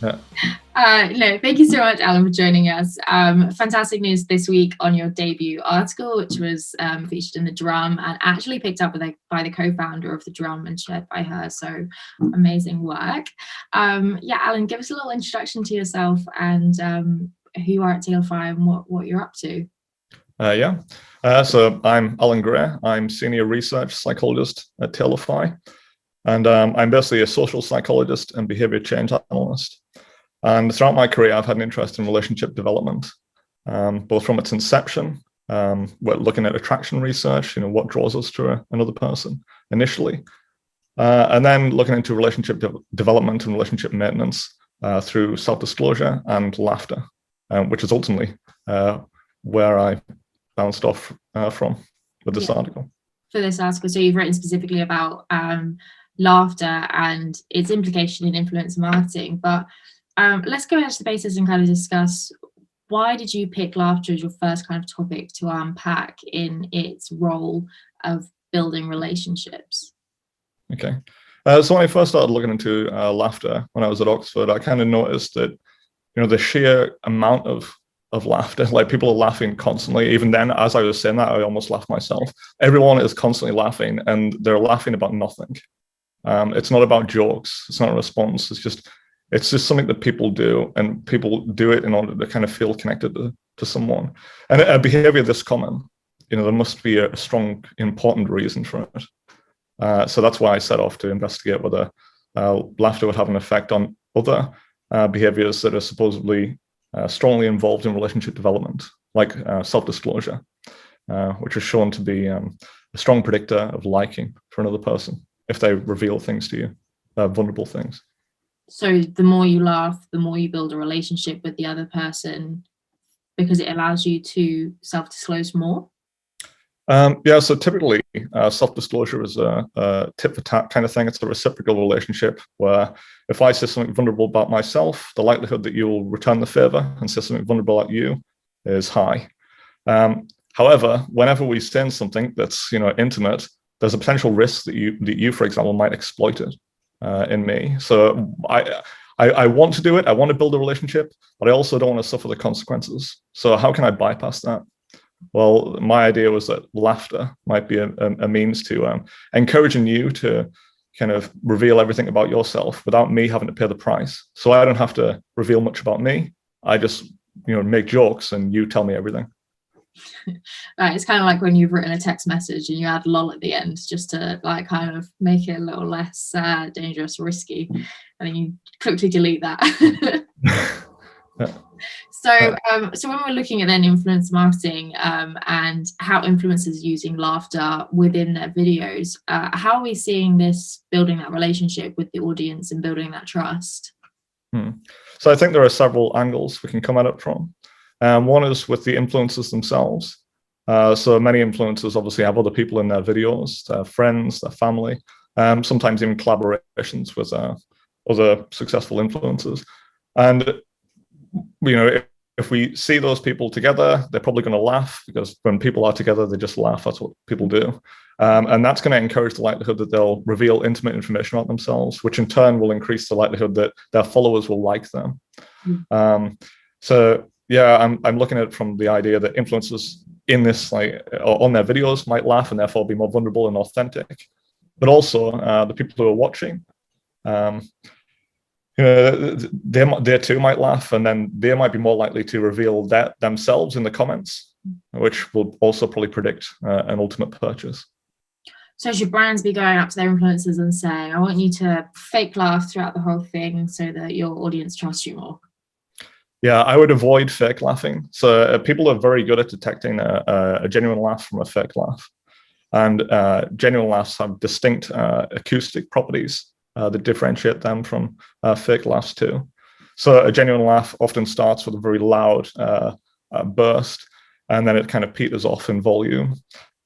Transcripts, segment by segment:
Yeah. No, thank you so much, Alan, for joining us. Fantastic news this week on your debut article, which was featured in The Drum and actually picked up by the co-founder of The Drum and shared by her. So amazing work. Yeah, Alan, give us a little introduction to yourself and who you are at TLFI and what you're up to. So I'm Alan Gray. I'm Senior Research Psychologist at TLFI. And I'm basically a social psychologist and behavior change analyst. And throughout my career, I've had an interest in relationship development, both from its inception, we're looking at attraction research, what draws us to another person initially, and then looking into relationship development and relationship maintenance through self-disclosure and laughter, which is ultimately where I bounced off from with this article. For this article, so you've written specifically about laughter and its implication in influencer marketing, but let's go into the basis and kind of discuss, why did you pick laughter as your first kind of topic to unpack in its role of building relationships? Okay. So when I first started looking into laughter when I was at Oxford, I kind of noticed that, the sheer amount of laughter, like people are laughing constantly. Even then, as I was saying that, I almost laughed myself. Everyone is constantly laughing and they're laughing about nothing. It's not about jokes. It's not a response. It's just something that people do, and people do it in order to kind of feel connected to someone. And a behavior this common, there must be a strong, important reason for it. So that's why I set off to investigate whether laughter would have an effect on other behaviors that are supposedly strongly involved in relationship development, like self-disclosure, which is shown to be a strong predictor of liking for another person if they reveal things to you, vulnerable things. So the more you laugh, the more you build a relationship with the other person, because it allows you to self-disclose more? So typically self-disclosure is a tit for tat kind of thing. It's a reciprocal relationship where if I say something vulnerable about myself, the likelihood that you'll return the favor and say something vulnerable about you is high. However, whenever we send something that's intimate, there's a potential risk that you, for example, might exploit it in me. So I want to do it. I want to build a relationship, but I also don't want to suffer the consequences. So how can I bypass that? Well, my idea was that laughter might be a means to encouraging you to kind of reveal everything about yourself without me having to pay the price. So I don't have to reveal much about me. I just, make jokes and you tell me everything. Right, it's kind of like when you've written a text message and you add lol at the end just to like kind of make it a little less dangerous, risky, and then you quickly delete that. Yeah. So when we're looking at then influencer marketing and how influencers are using laughter within their videos, how are we seeing this building that relationship with the audience and building that trust? So I think there are several angles we can come at it from. One is with the influencers themselves. So many influencers obviously have other people in their videos, their friends, their family, sometimes even collaborations with other successful influencers. And, if we see those people together, they're probably going to laugh, because when people are together, they just laugh. That's what people do. And that's going to encourage the likelihood that they'll reveal intimate information about themselves, which in turn will increase the likelihood that their followers will like them. I'm looking at it from the idea that influencers in this, on their videos, might laugh and therefore be more vulnerable and authentic, but also the people who are watching, they too might laugh, and then they might be more likely to reveal that themselves in the comments, which will also probably predict an ultimate purchase. So should brands be going up to their influencers and saying, I want you to fake laugh throughout the whole thing so that your audience trusts you more? Yeah, I would avoid fake laughing. So people are very good at detecting a genuine laugh from a fake laugh. And genuine laughs have distinct acoustic properties that differentiate them from fake laughs too. So a genuine laugh often starts with a very loud burst, and then it kind of peters off in volume.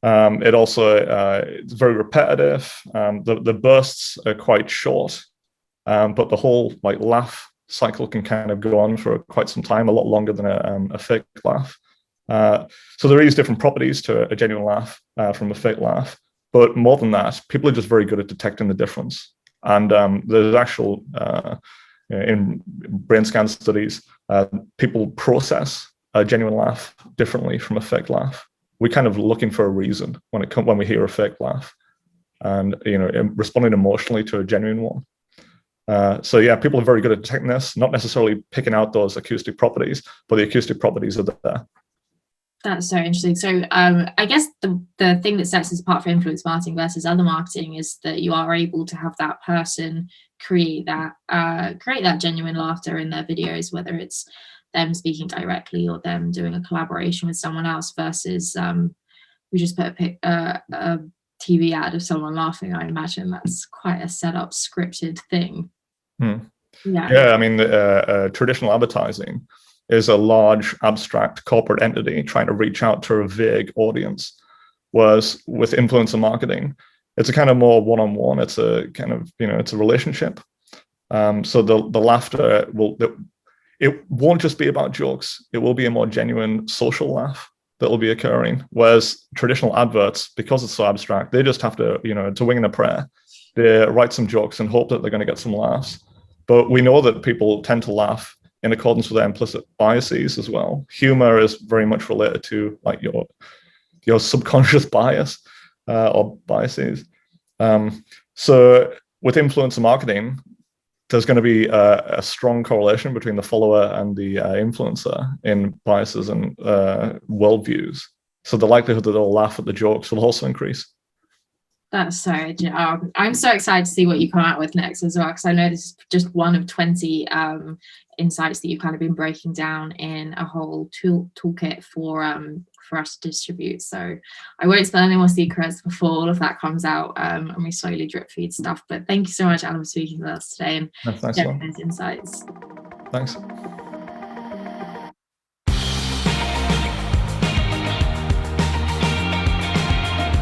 It also it's very repetitive. The bursts are quite short, but the whole laugh cycle can kind of go on for quite some time, a lot longer than a fake laugh. So there is different properties to a genuine laugh from a fake laugh, but more than that, people are just very good at detecting the difference. And there's actual in brain scan studies, people process a genuine laugh differently from a fake laugh. We're kind of looking for a reason when we hear a fake laugh, and responding emotionally to a genuine one. So yeah, people are very good at detecting this, not necessarily picking out those acoustic properties, but the acoustic properties are there. That's so interesting. So I guess the thing that sets us apart for influence marketing versus other marketing is that you are able to have that person create that genuine laughter in their videos, whether it's them speaking directly or them doing a collaboration with someone else, versus we just put a TV ad of someone laughing. I imagine that's quite a set up scripted thing. Yeah, I mean, traditional advertising is a large abstract corporate entity trying to reach out to a vague audience, whereas with influencer marketing, it's a kind of more one-on-one. It's a kind of, it's a relationship. So the laughter it won't just be about jokes. It will be a more genuine social laugh that will be occurring. Whereas traditional adverts, because it's so abstract, they just have to, to wing and a prayer. They write some jokes and hope that they're going to get some laughs. But we know that people tend to laugh in accordance with their implicit biases as well. Humor is very much related to like your subconscious bias or biases. So with influencer marketing, there's going to be a strong correlation between the follower and the influencer in biases and worldviews. So the likelihood that they'll laugh at the jokes will also increase. That's so, I'm so excited to see what you come out with next as well, because I know this is just one of 20 insights that you've kind of been breaking down in a whole toolkit for us to distribute. So I won't spill any more secrets before all of that comes out, and we slowly drip feed stuff. But thank you so much, Alan, for speaking with us today and sharing those insights. Thanks.